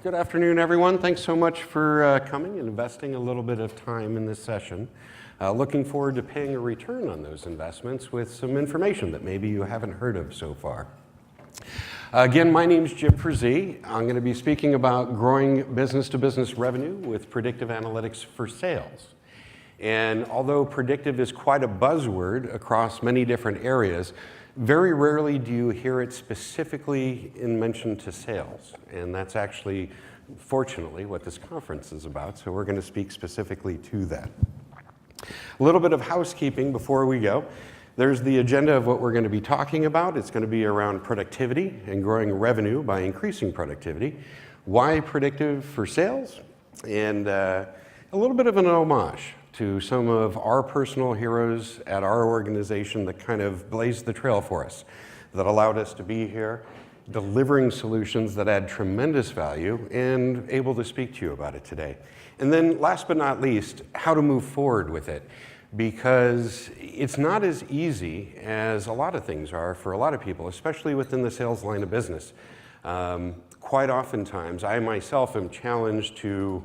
Good afternoon, everyone. Thanks so much for coming and investing a little bit of time in this session. Looking forward to paying a return on those investments with some information that maybe you haven't heard of so far. Again, my name's Jim Frazee. I'm going to be speaking about growing business-to-business revenue with predictive analytics for sales. And although predictive is quite a buzzword across many different areas, very rarely do you hear it specifically in mention to sales. And that's actually, fortunately, what this conference is about. So we're going to speak specifically to that. A little bit of housekeeping before we go. There's the agenda of what we're going to be talking about. It's going to be around productivity and growing revenue by increasing productivity. Why predictive for sales? And a little bit of an homage to some of our personal heroes at our organization that kind of blazed the trail for us, that allowed us to be here, delivering solutions that add tremendous value, and able to speak to you about it today. And then last but not least, how to move forward with it, because it's not as easy as a lot of things are for a lot of people, especially within the sales line of business. Quite oftentimes, I myself am challenged to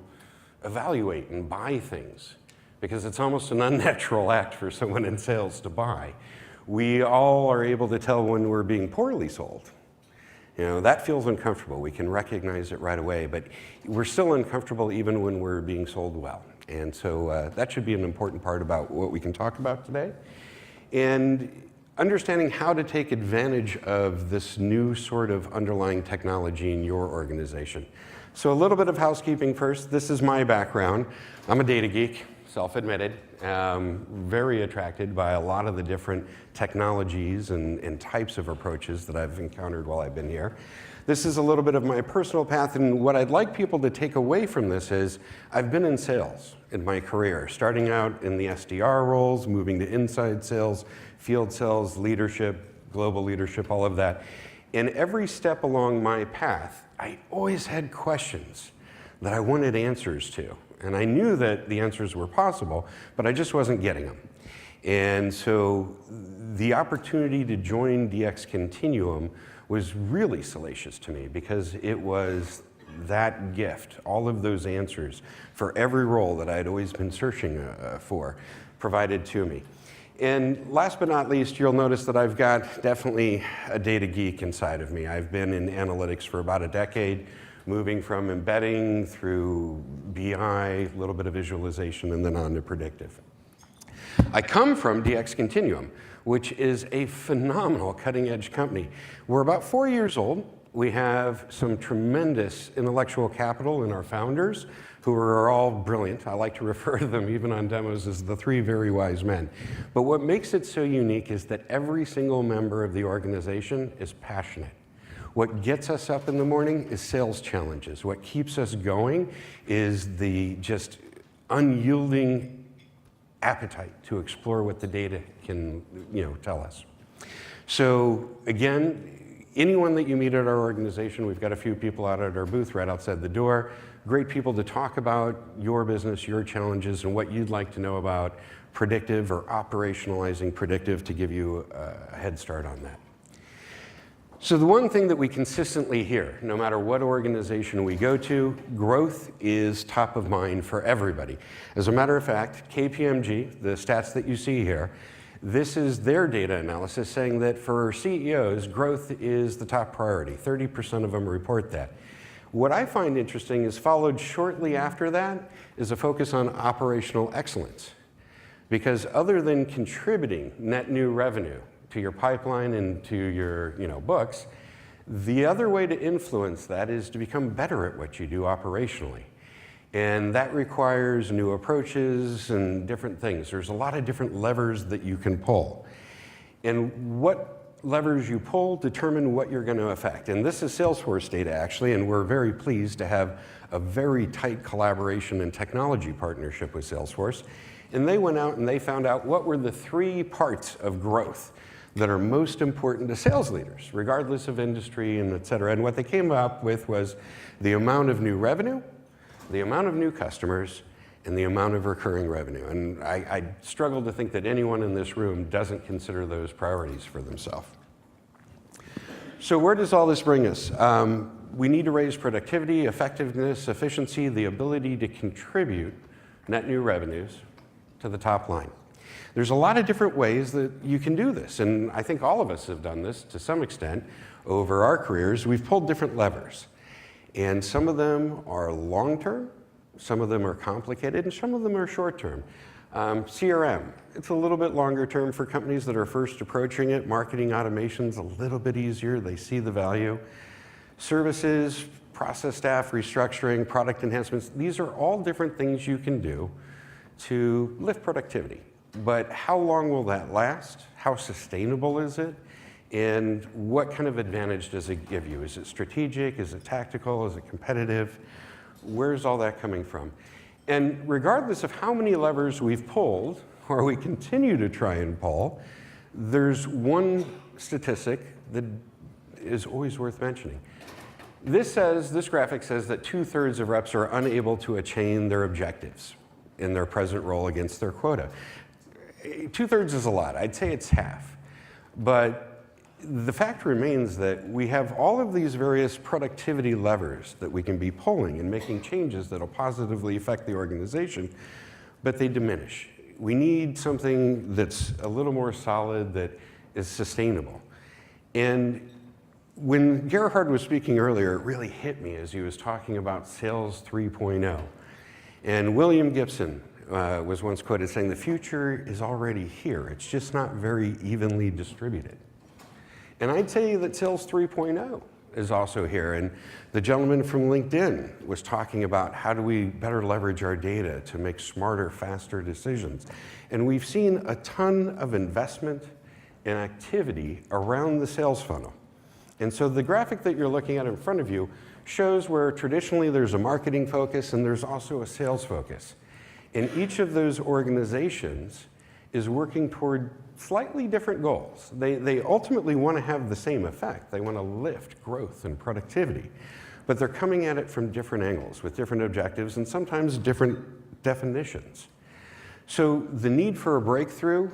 evaluate and buy things, because it's almost an unnatural act for someone in sales to buy. We all are able to tell when we're being poorly sold. You know, that feels uncomfortable. We can recognize it right away, but we're still uncomfortable even when we're being sold well. And so that should be an important part about what we can talk about today. And understanding how to take advantage of this new sort of underlying technology in your organization. So a little bit of housekeeping first. This is my background. I'm a data geek. Self-admitted, very attracted by a lot of the different technologies and types of approaches that I've encountered while I've been here. This is a little bit of my personal path, and what I'd like people to take away from this is I've been in sales in my career, starting out in the SDR roles, moving to inside sales, field sales, leadership, global leadership, all of that. And every step along my path, I always had questions that I wanted answers to. And I knew that the answers were possible, but I just wasn't getting them. And so the opportunity to join DX Continuum was really salacious to me, because it was that gift, all of those answers for every role that I'd always been searching for, provided to me. And last but not least, you'll notice that I've got definitely a data geek inside of me. I've been in analytics for about a decade, moving from embedding through BI, a little bit of visualization, and then on to predictive. I come from DX Continuum, which is a phenomenal cutting-edge company. We're about 4 years old. We have some tremendous intellectual capital in our founders, who are all brilliant. I like to refer to them, even on demos, as the three very wise men. But what makes it so unique is that every single member of the organization is passionate. What gets us up in the morning is sales challenges. What keeps us going is the just unyielding appetite to explore what the data can, tell us. So again, anyone that you meet at our organization, we've got a few people out at our booth right outside the door, great people to talk about your business, your challenges, and what you'd like to know about predictive or operationalizing predictive to give you a head start on that. So the one thing that we consistently hear, no matter what organization we go to, growth is top of mind for everybody. As a matter of fact, KPMG, the stats that you see here, this is their data analysis saying that for CEOs, growth is the top priority. 30% of them report that. What I find interesting is followed shortly after that is a focus on operational excellence. Because other than contributing net new revenue to your pipeline and to your books, the other way to influence that is to become better at what you do operationally. And that requires new approaches and different things. There's a lot of different levers that you can pull. And what levers you pull determine what you're going to affect. And this is Salesforce data, actually, and we're very pleased to have a very tight collaboration and technology partnership with Salesforce. And they went out and they found out what were the 3 parts of growth that are most important to sales leaders, regardless of industry and et cetera. And what they came up with was the amount of new revenue, the amount of new customers, and the amount of recurring revenue. And I struggle to think that anyone in this room doesn't consider those priorities for themselves. So where does all this bring us? We need to raise productivity, effectiveness, efficiency, the ability to contribute net new revenues to the top line. There's a lot of different ways that you can do this, and I think all of us have done this to some extent over our careers. We've pulled different levers, and some of them are long-term, some of them are complicated, and some of them are short-term. CRM, it's a little bit longer term for companies that are first approaching it. Marketing automation's a little bit easier, they see the value. Services, process staff restructuring, product enhancements, these are all different things you can do to lift productivity. But how long will that last? How sustainable is it? And what kind of advantage does it give you? Is it strategic? Is it tactical? Is it competitive? Where's all that coming from? And regardless of how many levers we've pulled, or we continue to try and pull, there's one statistic that is always worth mentioning. This graphic says that 2/3 of reps are unable to attain their objectives in their present role against their quota. 2/3 is a lot. I'd say it's half. But the fact remains that we have all of these various productivity levers that we can be pulling and making changes that'll positively affect the organization, but they diminish. We need something that's a little more solid, that is sustainable. And when Gerhard was speaking earlier, it really hit me as he was talking about Sales 3.0. And William Gibson was once quoted saying, "The future is already here. It's just not very evenly distributed." And I'd say that Sales 3.0 is also here. And the gentleman from LinkedIn was talking about how do we better leverage our data to make smarter, faster decisions. And we've seen a ton of investment and activity around the sales funnel. And so the graphic that you're looking at in front of you shows where traditionally there's a marketing focus and there's also a sales focus. And each of those organizations is working toward slightly different goals. They ultimately want to have the same effect. They want to lift growth and productivity, but they're coming at it from different angles with different objectives and sometimes different definitions. So the need for a breakthrough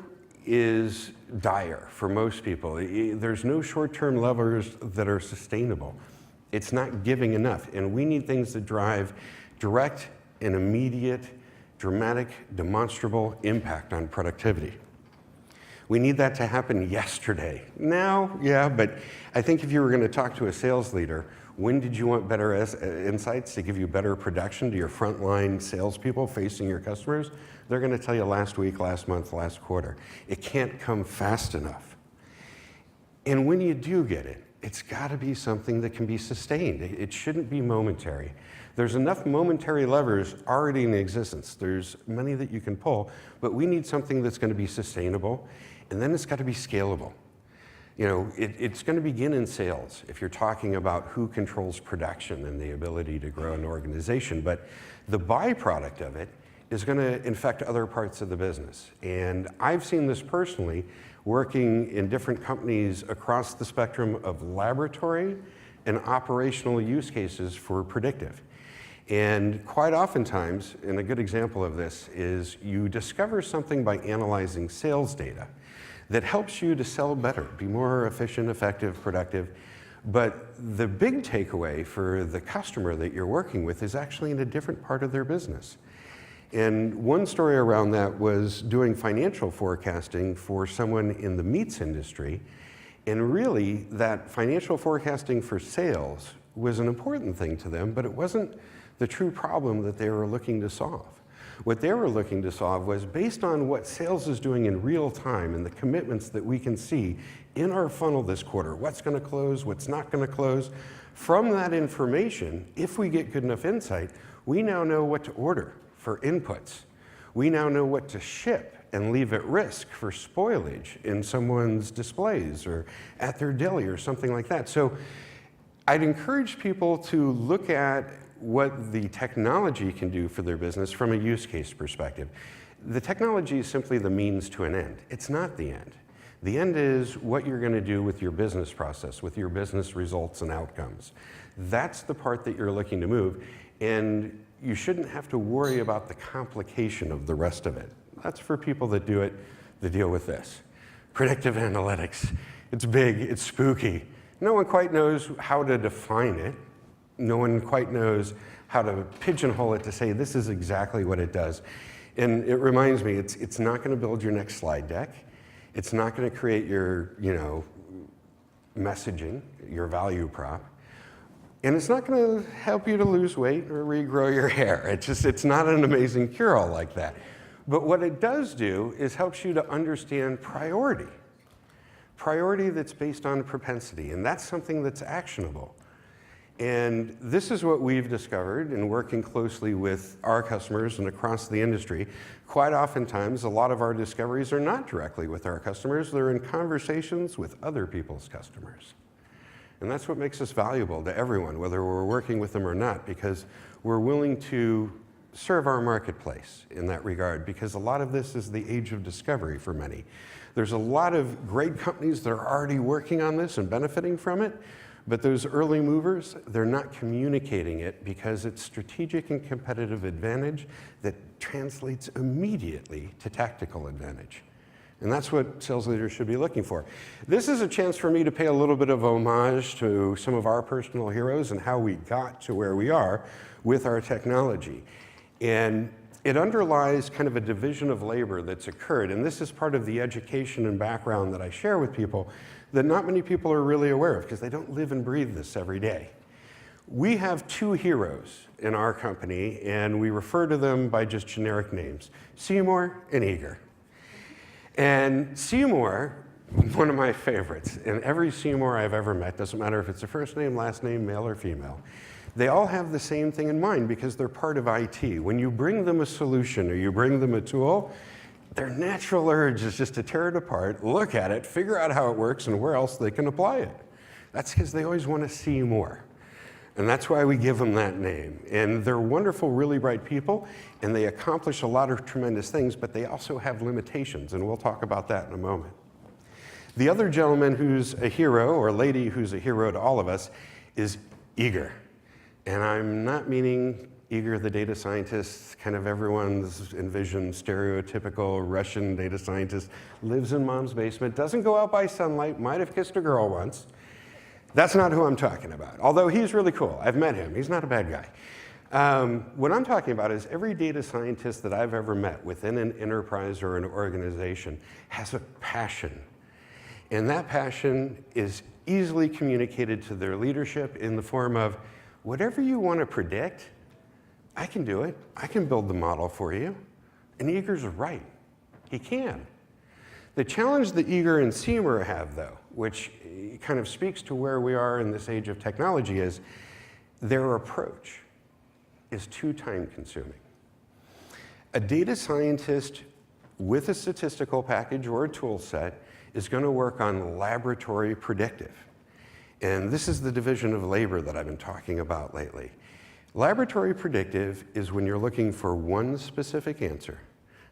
is dire for most people. There's no short-term levers that are sustainable. It's not giving enough, and we need things that drive direct and immediate, dramatic, demonstrable impact on productivity. We need that to happen yesterday. Now, yeah, but I think if you were going to talk to a sales leader, when did you want better insights to give you better production to your frontline salespeople facing your customers? They're going to tell you last week, last month, last quarter. It can't come fast enough. And when you do get it, it's got to be something that can be sustained. It shouldn't be momentary. There's enough momentary levers already in existence. There's many that you can pull, but we need something that's going to be sustainable, and then it's got to be scalable. You know, it's going to begin in sales if you're talking about who controls production and the ability to grow an organization, but the byproduct of it is going to infect other parts of the business. And I've seen this personally working in different companies across the spectrum of laboratory and operational use cases for predictive. And quite oftentimes, and a good example of this is you discover something by analyzing sales data that helps you to sell better, be more efficient, effective, productive. But the big takeaway for the customer that you're working with is actually in a different part of their business. And one story around that was doing financial forecasting for someone in the meats industry. And really, that financial forecasting for sales was an important thing to them, but it wasn't the true problem that they were looking to solve. What they were looking to solve was based on what sales is doing in real time and the commitments that we can see in our funnel this quarter, what's going to close, what's not going to close. From that information, if we get good enough insight, we now know what to order for inputs. We now know what to ship and leave at risk for spoilage in someone's displays or at their deli or something like that. So I'd encourage people to look at what the technology can do for their business from a use case perspective. The technology is simply the means to an end. It's not the end. The end is what you're going to do with your business process, with your business results and outcomes. That's the part that you're looking to move, and you shouldn't have to worry about the complication of the rest of it. That's for people that do it, that deal with this. Predictive analytics. It's big, it's spooky. No one quite knows how to define it. no one quite knows how to pigeonhole it to say this is exactly what it does. And it reminds me, it's not going to build your next slide deck. It's not going to create your, messaging, your value prop. And it's not going to help you to lose weight or regrow your hair. It's not an amazing cure-all like that. But what it does do is helps you to understand priority. Priority that's based on propensity, and that's something that's actionable. And this is what we've discovered in working closely with our customers and across the industry. Quite oftentimes, a lot of our discoveries are not directly with our customers, they're in conversations with other people's customers. And that's what makes us valuable to everyone, whether we're working with them or not, because we're willing to serve our marketplace in that regard, because a lot of this is the age of discovery for many. There's a lot of great companies that are already working on this and benefiting from it, but those early movers, they're not communicating it because it's strategic and competitive advantage that translates immediately to tactical advantage. And that's what sales leaders should be looking for. This is a chance for me to pay a little bit of homage to some of our personal heroes and how we got to where we are with our technology. And it underlies kind of a division of labor that's occurred. And this is part of the education and background that I share with people that not many people are really aware of because they don't live and breathe this every day. We have two heroes in our company, and we refer to them by just generic names, Seymour and Eager. And Seymour, one of my favorites, and every Seymour I've ever met, doesn't matter if it's a first name, last name, male or female, they all have the same thing in mind because they're part of IT. When you bring them a solution or you bring them a tool, their natural urge is just to tear it apart, look at it, figure out how it works and where else they can apply it. That's because they always want to see more. And that's why we give them that name. And they're wonderful, really bright people, and they accomplish a lot of tremendous things, but they also have limitations, and we'll talk about that in a moment. The other gentleman who's a hero, or lady who's a hero to all of us, is Eager. And I'm not meaning Eager, the data scientist, kind of everyone's envisioned stereotypical Russian data scientist, lives in mom's basement, doesn't go out by sunlight, might have kissed a girl once. That's not who I'm talking about, although he's really cool. I've met him. He's not a bad guy. What I'm talking about is every data scientist that I've ever met within an enterprise or an organization has a passion. And that passion is easily communicated to their leadership in the form of, whatever you want to predict, I can do it. I can build the model for you. And Eager's right. He can. The challenge that Eager and Seymour have, though, which kind of speaks to where we are in this age of technology, is their approach is too time-consuming. A data scientist with a statistical package or a tool set is going to work on laboratory predictive. And this is the division of labor that I've been talking about lately. Laboratory predictive is when you're looking for one specific answer.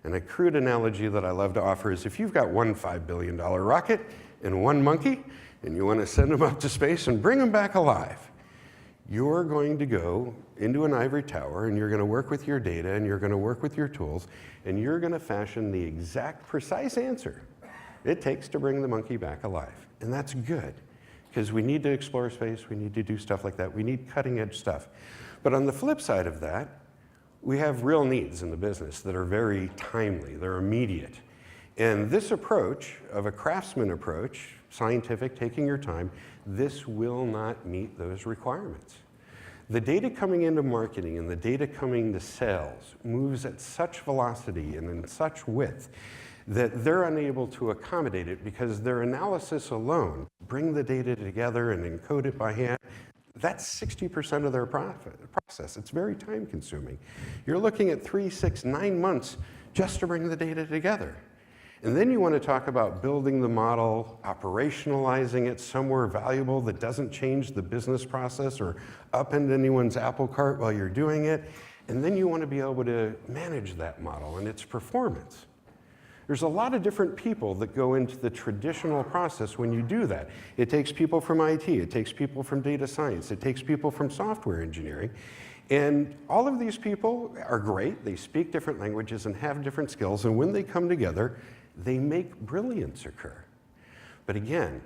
And a crude analogy that I love to offer is if you've got one $5 billion rocket and one monkey, and you want to send them up to space and bring them back alive, you're going to go into an ivory tower and you're going to work with your data and you're going to work with your tools and you're going to fashion the exact precise answer it takes to bring the monkey back alive. And that's good. Because we need to explore space, we need to do stuff like that, we need cutting edge stuff. But on the flip side of that, we have real needs in the business that are very timely, they're immediate. And this approach of a craftsman approach, scientific, taking your time, this will not meet those requirements. The data coming into marketing and the data coming to sales moves at such velocity and in such width that they're unable to accommodate it because their analysis alone, bring the data together and encode it by hand, that's 60% of their process. It's very time consuming. You're looking at 3, 6, 9 months just to bring the data together. And then you want to talk about building the model, operationalizing it somewhere valuable that doesn't change the business process or upend anyone's apple cart while you're doing it. And then you want to be able to manage that model and its performance. There's a lot of different people that go into the traditional process when you do that. It takes people from IT, it takes people from data science, it takes people from software engineering. And all of these people are great, they speak different languages and have different skills, and when they come together, they make brilliance occur. But again,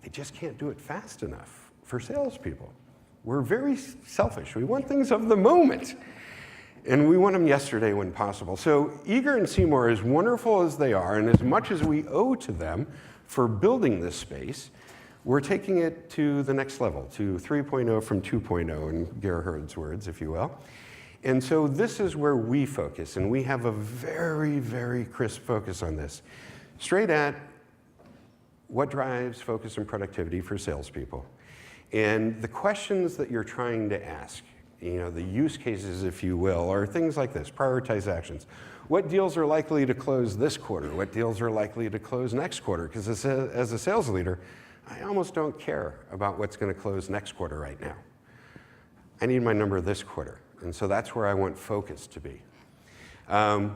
they just can't do it fast enough for salespeople. We're very selfish. We want things of the moment. And we want them yesterday when possible. So Eager and Seymour, as wonderful as they are, and as much as we owe to them for building this space, we're taking it to the next level, to 3.0 from 2.0, in Gerhard's words, if you will. And so this is where we focus, and we have a very, very crisp focus on this. Straight at what drives focus and productivity for salespeople. And the questions that you're trying to ask, the use cases, if you will, are things like this: prioritize actions. What deals are likely to close this quarter? What deals are likely to close next quarter? Because as a sales leader, I almost don't care about what's going to close next quarter right now. I need my number this quarter. And so that's where I want focus to be.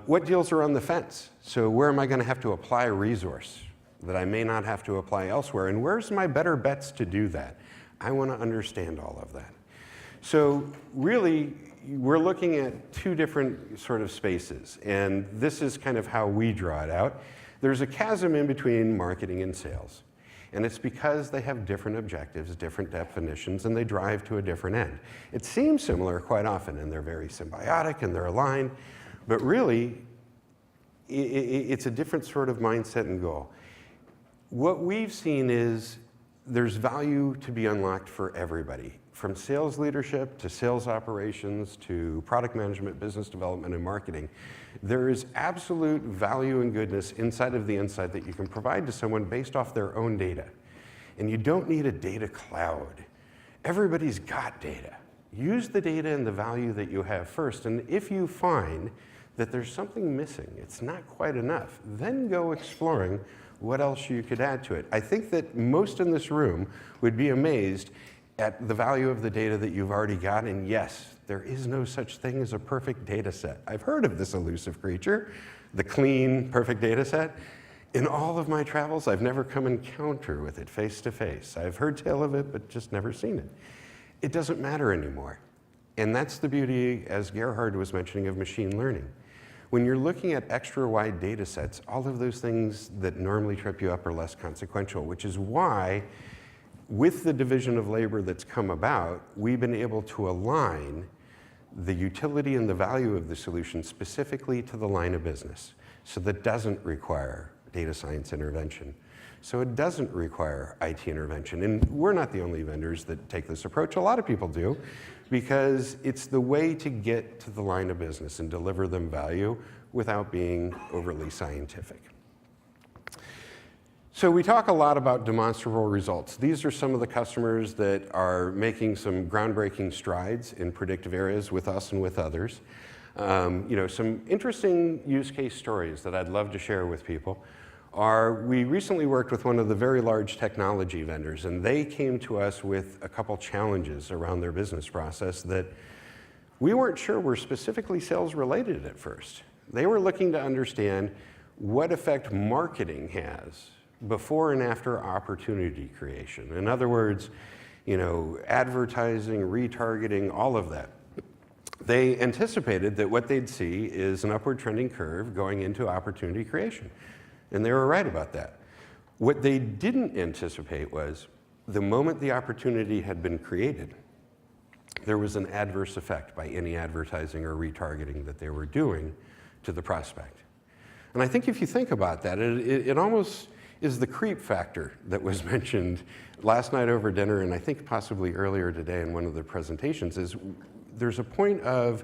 What deals are on the fence? So where am I going to have to apply a resource that I may not have to apply elsewhere? And where's my better bets to do that? I want to understand all of that. So really, we're looking at two different sort of spaces. And this is kind of how we draw it out. There's a chasm in between marketing and sales. And it's because they have different objectives, different definitions, and they drive to a different end. It seems similar quite often, and they're very symbiotic and they're aligned, but really, it's a different sort of mindset and goal. What we've seen is there's value to be unlocked for everybody, from sales leadership to sales operations to product management, business development, and marketing. There is absolute value and goodness inside of the insight that you can provide to someone based off their own data. And you don't need a data cloud. Everybody's got data. Use the data and the value that you have first, and if you find that there's something missing, it's not quite enough, then go exploring what else you could add to it. I think that most in this room would be amazed at the value of the data that you've already got, and yes, there is no such thing as a perfect data set. I've heard of this elusive creature, the clean, perfect data set. In all of my travels, I've never come encounter with it face to face. I've heard tell of it, but just never seen it. It doesn't matter anymore. And that's the beauty, as Gerhard was mentioning, of machine learning. When you're looking at extra wide data sets, all of those things that normally trip you up are less consequential, which is why, with the division of labor that's come about, we've been able to align the utility and the value of the solution specifically to the line of business. So that doesn't require data science intervention. So it doesn't require IT intervention. And we're not the only vendors that take this approach. A lot of people do, because it's the way to get to the line of business and deliver them value without being overly scientific. So we talk a lot about demonstrable results. These are some of the customers that are making some groundbreaking strides in predictive areas with us and with others. Some interesting use case stories that I'd love to share with people are, we recently worked with one of the very large technology vendors, and they came to us with a couple challenges around their business process that we weren't sure were specifically sales related at first. They were looking to understand what effect marketing has before and after opportunity creation. In other words, advertising, retargeting, all of that. They anticipated that what they'd see is an upward trending curve going into opportunity creation. And they were right about that. What they didn't anticipate was the moment the opportunity had been created, there was an adverse effect by any advertising or retargeting that they were doing to the prospect. And I think if you think about that, it almost is the creep factor that was mentioned last night over dinner, and I think possibly earlier today in one of the presentations, is there's a point of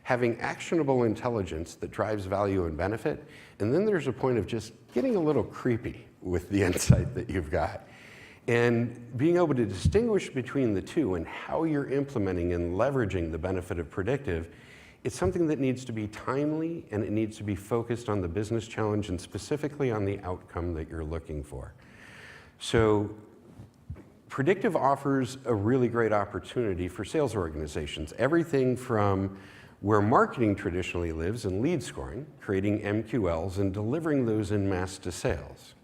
having actionable intelligence that drives value and benefit, and then there's a point of just getting a little creepy with the insight that you've got. And being able to distinguish between the two and how you're implementing and leveraging the benefit of predictive, it's something that needs to be timely, and it needs to be focused on the business challenge and specifically on the outcome that you're looking for. So predictive offers a really great opportunity for sales organizations. Everything from where marketing traditionally lives in lead scoring, creating MQLs and delivering those en masse to sales.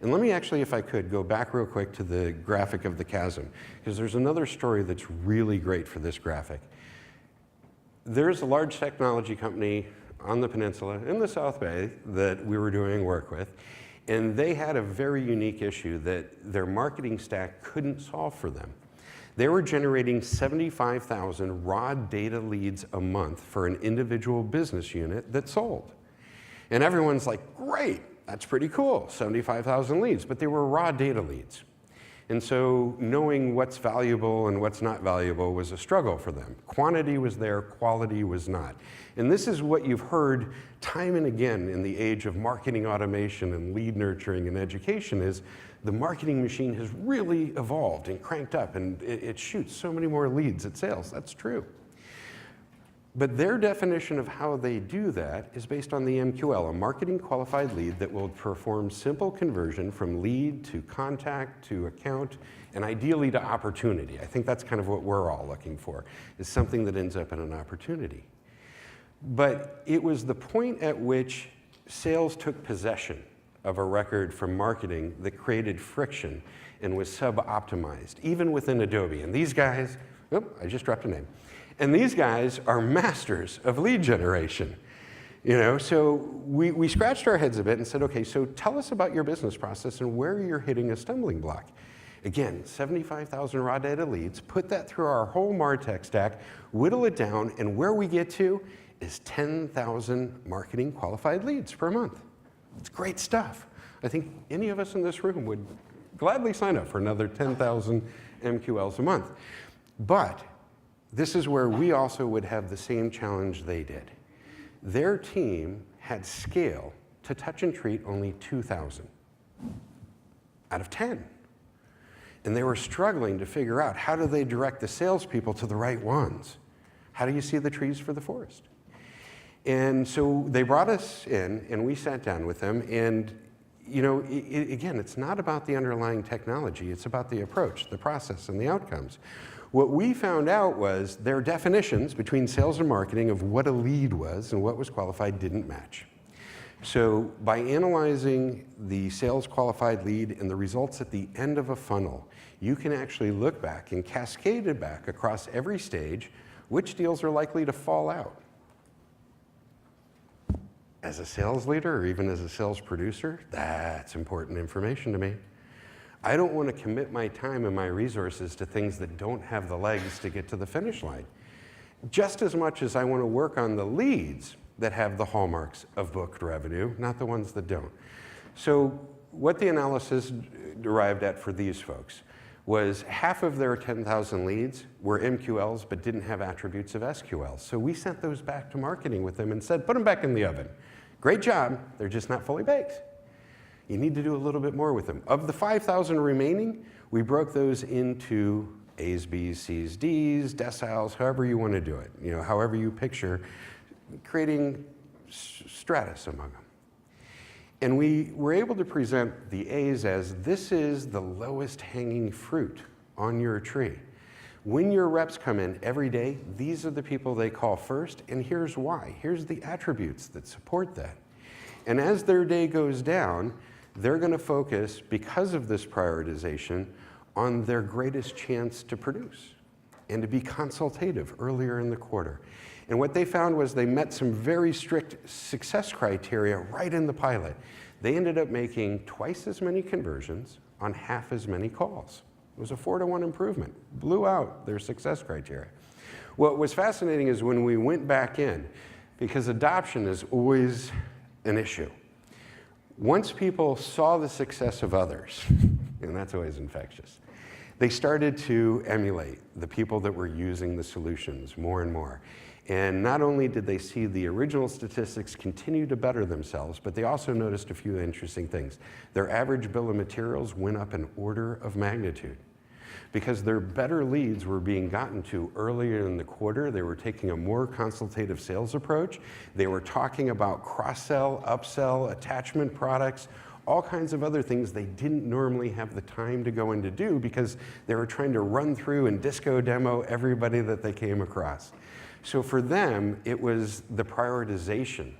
And let me actually, if I could, go back real quick to the graphic of the chasm, because there's another story that's really great for this graphic. There's a large technology company on the peninsula in the South Bay that we were doing work with, and they had a very unique issue that their marketing stack couldn't solve for them. They were generating 75,000 raw data leads a month for an individual business unit that sold. And everyone's like, great, that's pretty cool, 75,000 leads, but they were raw data leads. And so knowing what's valuable and what's not valuable was a struggle for them. Quantity was there, quality was not. And this is what you've heard time and again in the age of marketing automation and lead nurturing and education is the marketing machine has really evolved and cranked up, and it shoots so many more leads at sales. That's true. But their definition of how they do that is based on the MQL, a marketing qualified lead that will perform simple conversion from lead to contact to account and ideally to opportunity. I think that's kind of what we're all looking for, is something that ends up in an opportunity. But it was the point at which sales took possession of a record from marketing that created friction and was sub-optimized, even within Adobe. And these guys, I just dropped a name. And these guys are masters of lead generation. So we scratched our heads a bit and said, okay, so tell us about your business process and where you're hitting a stumbling block. Again, 75,000 raw data leads, put that through our whole MarTech stack, whittle it down, and where we get to is 10,000 marketing qualified leads per month. It's great stuff. I think any of us in this room would gladly sign up for another 10,000 MQLs a month. But this is where we also would have the same challenge they did. Their team had scale to touch and treat only 2,000 out of 10. And they were struggling to figure out, how do they direct the salespeople to the right ones? How do you see the trees for the forest? And so they brought us in, and we sat down with them, and again, it's not about the underlying technology, it's about the approach, the process, and the outcomes. What we found out was their definitions between sales and marketing of what a lead was and what was qualified didn't match. So by analyzing the sales qualified lead and the results at the end of a funnel, you can actually look back and cascade it back across every stage, which deals are likely to fall out. As a sales leader or even as a sales producer, that's important information to me. I don't want to commit my time and my resources to things that don't have the legs to get to the finish line. Just as much as I want to work on the leads that have the hallmarks of booked revenue, not the ones that don't. So what the analysis derived at for these folks was half of their 10,000 leads were MQLs but didn't have attributes of SQLs. So we sent those back to marketing with them and said, put them back in the oven. Great job, they're just not fully baked. You need to do a little bit more with them. Of the 5,000 remaining, we broke those into A's, B's, C's, D's, deciles, however you want to do it. However you picture creating stratus among them. And we were able to present the A's as this is the lowest hanging fruit on your tree. When your reps come in every day, these are the people they call first, and here's why. Here's the attributes that support that. And as their day goes down, they're going to focus, because of this prioritization, on their greatest chance to produce and to be consultative earlier in the quarter. And what they found was they met some very strict success criteria right in the pilot. They ended up making twice as many conversions on half as many calls. It was a 4-to-1 improvement, blew out their success criteria. What was fascinating is when we went back in, because adoption is always an issue. Once people saw the success of others, and that's always infectious, they started to emulate the people that were using the solutions more and more. And not only did they see the original statistics continue to better themselves, but they also noticed a few interesting things. Their average bill of materials went up an order of magnitude. Because their better leads were being gotten to earlier in the quarter, they were taking a more consultative sales approach. They were talking about cross-sell, upsell, attachment products, all kinds of other things they didn't normally have the time to go in to do because they were trying to run through and disco demo everybody that they came across. So for them, it was the prioritization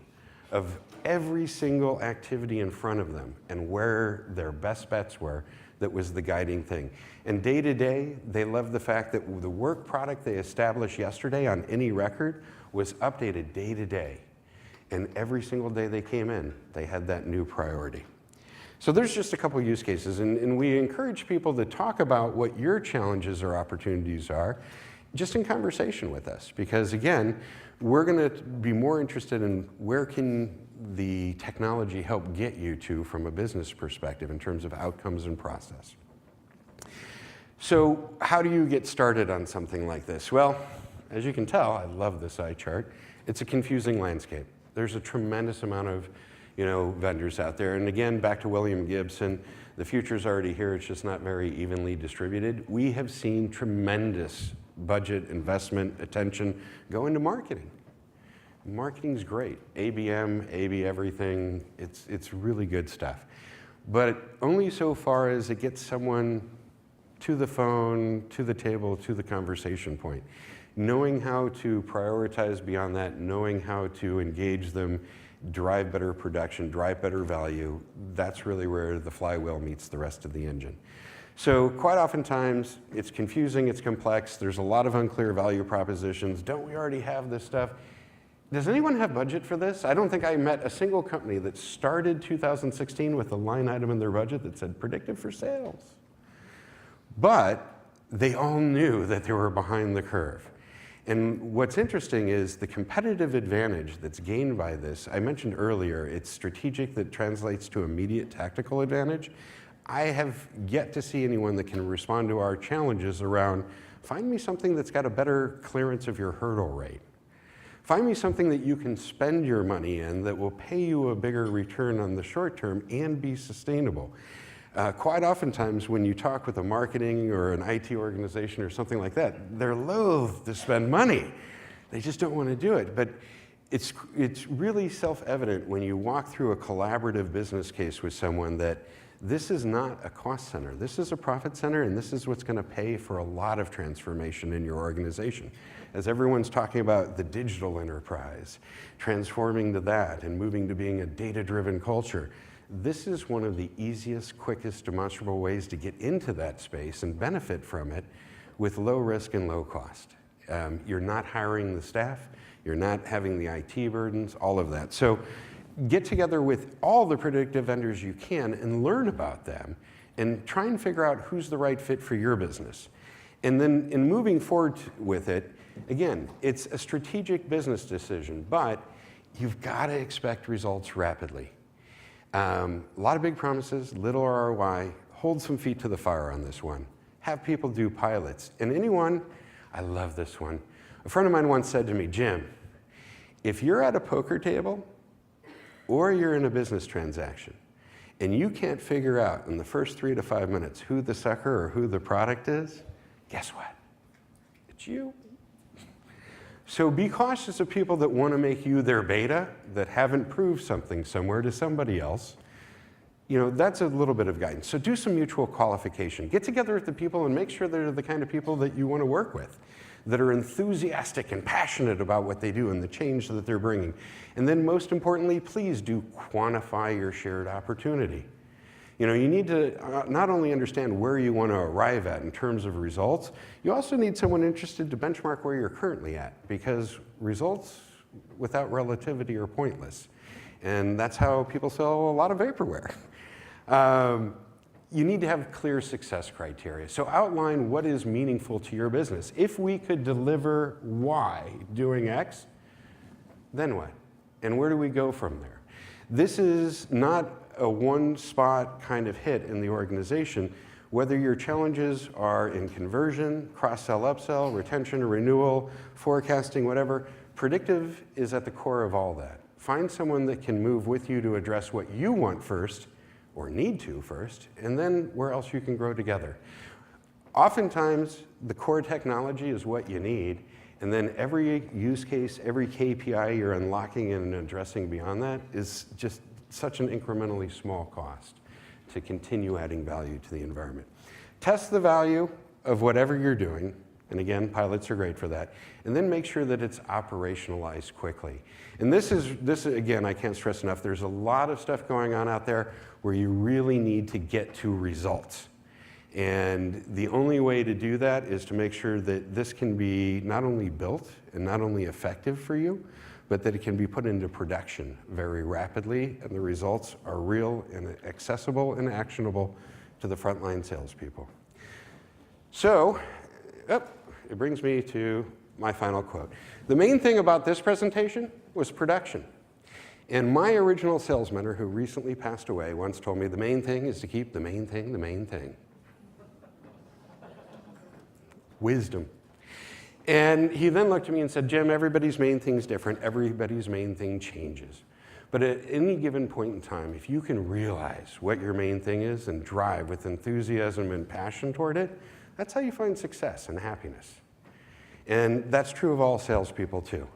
of every single activity in front of them and where their best bets were that was the guiding thing. And day to day, they loved the fact that the work product they established yesterday on any record was updated day to day. And every single day they came in, they had that new priority. So there's just a couple use cases, and we encourage people to talk about what your challenges or opportunities are just in conversation with us, because again, we're going to be more interested in where can the technology help get you to from a business perspective in terms of outcomes and process. So how do you get started on something like this? Well, as you can tell, I love this eye chart. It's a confusing landscape. There's a tremendous amount of vendors out there. And again, back to William Gibson, the future's already here, it's just not very evenly distributed. We have seen tremendous budget, investment, attention go into marketing. Marketing's great. ABM, AB everything, it's really good stuff. But only so far as it gets someone to the phone, to the table, to the conversation point. Knowing how to prioritize beyond that, knowing how to engage them, drive better production, drive better value, that's really where the flywheel meets the rest of the engine. So quite oftentimes, it's confusing, it's complex, there's a lot of unclear value propositions. Don't we already have this stuff? Does anyone have budget for this? I don't think I met a single company that started 2016 with a line item in their budget that said predictive for sales. But they all knew that they were behind the curve. And what's interesting is the competitive advantage that's gained by this. I mentioned earlier, it's strategic that translates to immediate tactical advantage. I have yet to see anyone that can respond to our challenges around, find me something that's got a better clearance of your hurdle rate. Find me something that you can spend your money in that will pay you a bigger return on the short term and be sustainable. Quite oftentimes when you talk with a marketing or an IT organization or something like that, they're loath to spend money. They just don't want to do it. But it's really self-evident when you walk through a collaborative business case with someone that this is not a cost center. This is a profit center, and this is what's going to pay for a lot of transformation in your organization. As everyone's talking about the digital enterprise, transforming to that and moving to being a data-driven culture, this is one of the easiest, quickest, demonstrable ways to get into that space and benefit from it with low risk and low cost. You're not hiring the staff, you're not having the IT burdens, all of that. So get together with all the predictive vendors you can and learn about them and try and figure out who's the right fit for your business. And then in moving forward with it, again, it's a strategic business decision, but you've got to expect results rapidly. A lot of big promises, little ROI. Hold some feet to the fire on this one. Have people do pilots. And anyone, I love this one. A friend of mine once said to me, Jim, if you're at a poker table or you're in a business transaction and you can't figure out in the first 3 to 5 minutes who the sucker or who the product is, guess what? It's you. So be cautious of people that want to make you their beta, that haven't proved something somewhere to somebody else. That's a little bit of guidance. So do some mutual qualification. Get together with the people and make sure they're the kind of people that you want to work with, that are enthusiastic and passionate about what they do and the change that they're bringing. And then most importantly, please do quantify your shared opportunity. You need to not only understand where you want to arrive at in terms of results, you also need someone interested to benchmark where you're currently at, because results without relativity are pointless. And that's how people sell a lot of vaporware. You need to have clear success criteria. So outline what is meaningful to your business. If we could deliver Y doing X, then what? And where do we go from there? This is not a one-spot kind of hit in the organization. Whether your challenges are in conversion, cross-sell, upsell, retention, renewal, forecasting, whatever, predictive is at the core of all that. Find someone that can move with you to address what you want first, or need to first, and then where else you can grow together. Oftentimes, the core technology is what you need, and then every use case, every KPI you're unlocking and addressing beyond that is just such an incrementally small cost to continue adding value to the environment. Test the value of whatever you're doing, and again, pilots are great for that, and then make sure that it's operationalized quickly. And this again, I can't stress enough, there's a lot of stuff going on out there where you really need to get to results. And the only way to do that is to make sure that this can be not only built and not only effective for you, but that it can be put into production very rapidly, and the results are real and accessible and actionable to the frontline salespeople. So, it brings me to my final quote. The main thing about this presentation was production. And my original sales mentor, who recently passed away, once told me the main thing is to keep the main thing the main thing. Wisdom. And he then looked at me and said, Jim, everybody's main thing's different. Everybody's main thing changes. But at any given point in time, if you can realize what your main thing is and drive with enthusiasm and passion toward it, that's how you find success and happiness. And that's true of all salespeople too.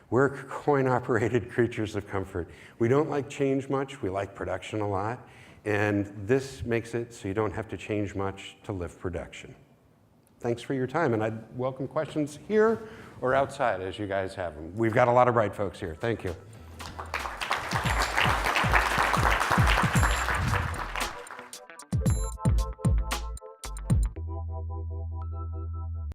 We're coin-operated creatures of comfort. We don't like change much. We like production a lot. And this makes it so you don't have to change much to lift production. Thanks for your time, and I'd welcome questions here or outside as you guys have them. We've got a lot of bright folks here. Thank you.